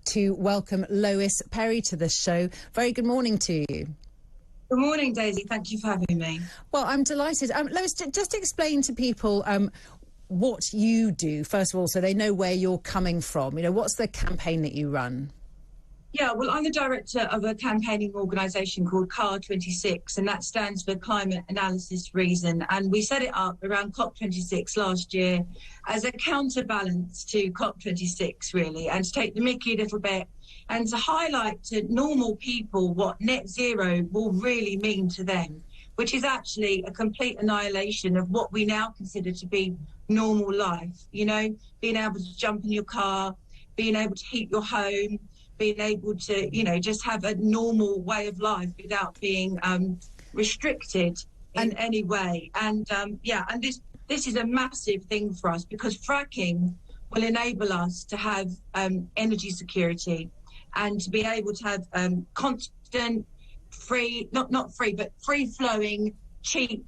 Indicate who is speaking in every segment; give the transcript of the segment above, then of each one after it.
Speaker 1: To welcome Lois Perry to the show. Very good morning to you.
Speaker 2: Good morning, Daisy. Thank you for having me.
Speaker 1: Well, I'm delighted. Lois, just explain to people what you do, first of all, so they know where you're coming from. You know, what's the campaign that you run?
Speaker 2: Yeah, well, I'm the director of a campaigning organisation called CAR26, and that stands for Climate Analysis Reason. And we set it up around COP26 last year as a counterbalance to COP26, really, and to take the mickey a little bit and to highlight to normal people what net zero will really mean to them, which is actually a complete annihilation of what we now consider to be normal life. You know, being able to jump in your car, being able to heat your home, being able to, you know, just have a normal way of life without being restricted in any way. And this is a massive thing for us, because fracking will enable us to have energy security and to be able to have constant, free, not free, but free-flowing, cheap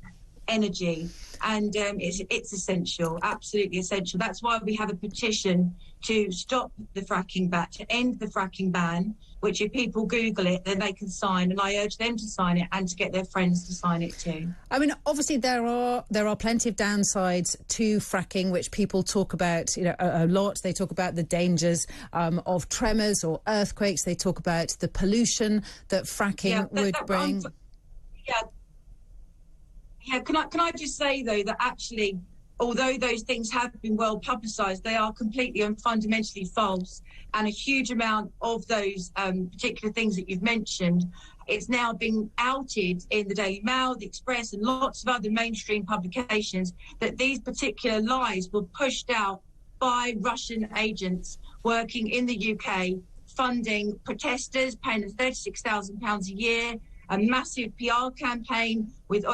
Speaker 2: energy. And it's essential, absolutely essential. That's why we have a petition to stop the fracking ban, to end the fracking ban, which if people Google it, then they can sign. And I urge them to sign it and to get their friends to sign it too.
Speaker 1: I mean, obviously there are plenty of downsides to fracking, which people talk about, you know, a lot. They talk about the dangers of tremors or earthquakes. They talk about the pollution that fracking would bring.
Speaker 2: Yeah, can I just say, though, that actually, although those things have been well publicised, they are completely and fundamentally false. And a huge amount of those particular things that you've mentioned, it's now been outed in the Daily Mail, the Express, and lots of other mainstream publications, that these particular lies were pushed out by Russian agents working in the UK, funding protesters, paying them £36,000 a year, a massive PR campaign with...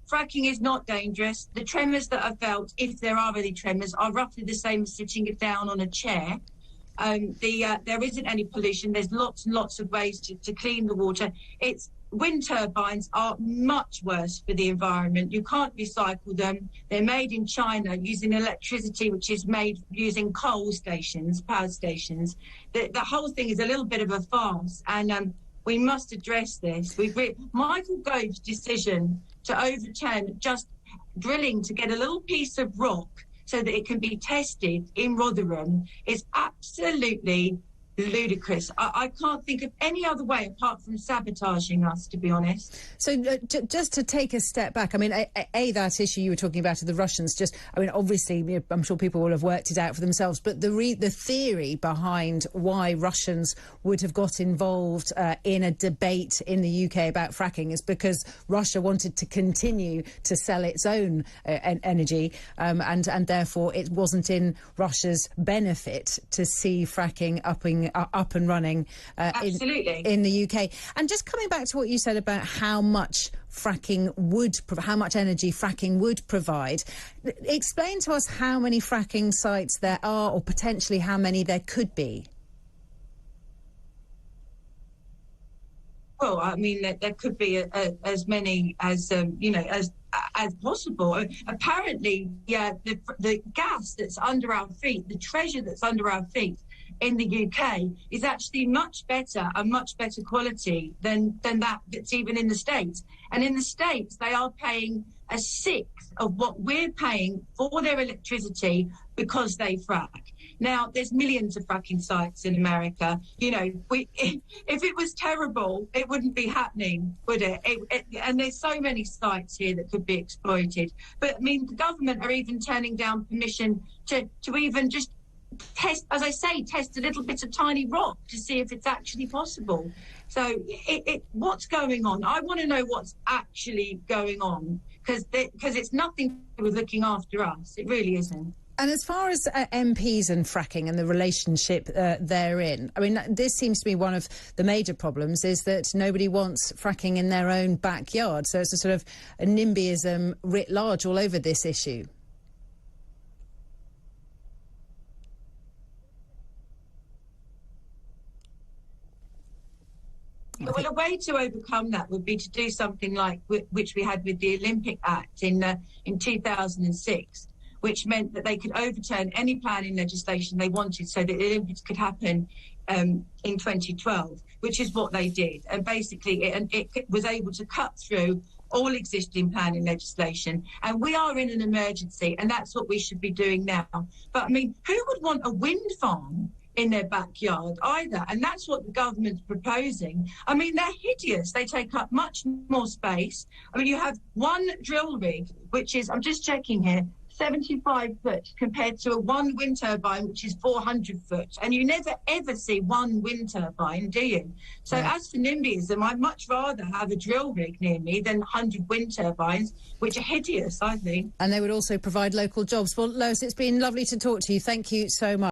Speaker 2: Fracking is not dangerous. The tremors that are felt, if there are any tremors, are roughly the same as sitting it down on a chair. There isn't any pollution. There's lots and lots of ways to clean the water. Wind turbines are much worse for the environment. You can't recycle them. They're made in China using electricity, which is made using coal stations, power stations. The whole thing is a little bit of a farce, and we must address this. Michael Gove's decision to overturn just drilling to get a little piece of rock so that it can be tested in Rotherham is absolutely ludicrous. I can't think of any other way apart from sabotaging us, to be honest.
Speaker 1: So just to take a step back, I mean, that issue you were talking about of the Russians, obviously, you know, I'm sure people will have worked it out for themselves, but the theory behind why Russians would have got involved in a debate in the UK about fracking is because Russia wanted to continue to sell its own energy, and therefore it wasn't in Russia's benefit to see fracking up and running in the UK. And just coming back to what you said about how much energy fracking would provide, explain to us how many fracking sites there are, or potentially how many there could be.
Speaker 2: Well, I mean, there could be as many as as possible. Apparently, the gas that's under our feet, the treasure that's under our feet in the UK, is actually much better quality than that's even in the States. And in the States, they are paying a sixth of what we're paying for their electricity because they frack. Now, there's millions of fracking sites in America. You know, if it was terrible, it wouldn't be happening, would it? And there's so many sites here that could be exploited. But, I mean, the government are even turning down permission to even just test a little bit of tiny rock to see if it's actually possible. So what's going on? I want to know what's actually going on, because it's nothing to do with looking after us. It really isn't.
Speaker 1: And as far as MPs and fracking and the relationship therein, I mean, this seems to be one of the major problems, is that nobody wants fracking in their own backyard. So it's a sort of a NIMBYism writ large all over this issue.
Speaker 2: Well, a way to overcome that would be to do something like which we had with the Olympic Act in 2006, which meant that they could overturn any planning legislation they wanted so that the Olympics could happen in 2012, which is what they did. And basically it was able to cut through all existing planning legislation. And we are in an emergency, and that's what we should be doing now. But I mean, who would want a wind farm in their backyard either? And that's what the government's proposing. I mean, they're hideous. They take up much more space. I mean, you have one drill rig, which is, I'm just checking here, 75 foot compared to one wind turbine, which is 400 foot. And you never, ever see one wind turbine, do you? So as for NIMBYism, I'd much rather have a drill rig near me than 100 wind turbines, which are hideous, I think.
Speaker 1: And they would also provide local jobs. Well, Lois, it's been lovely to talk to you. Thank you so much.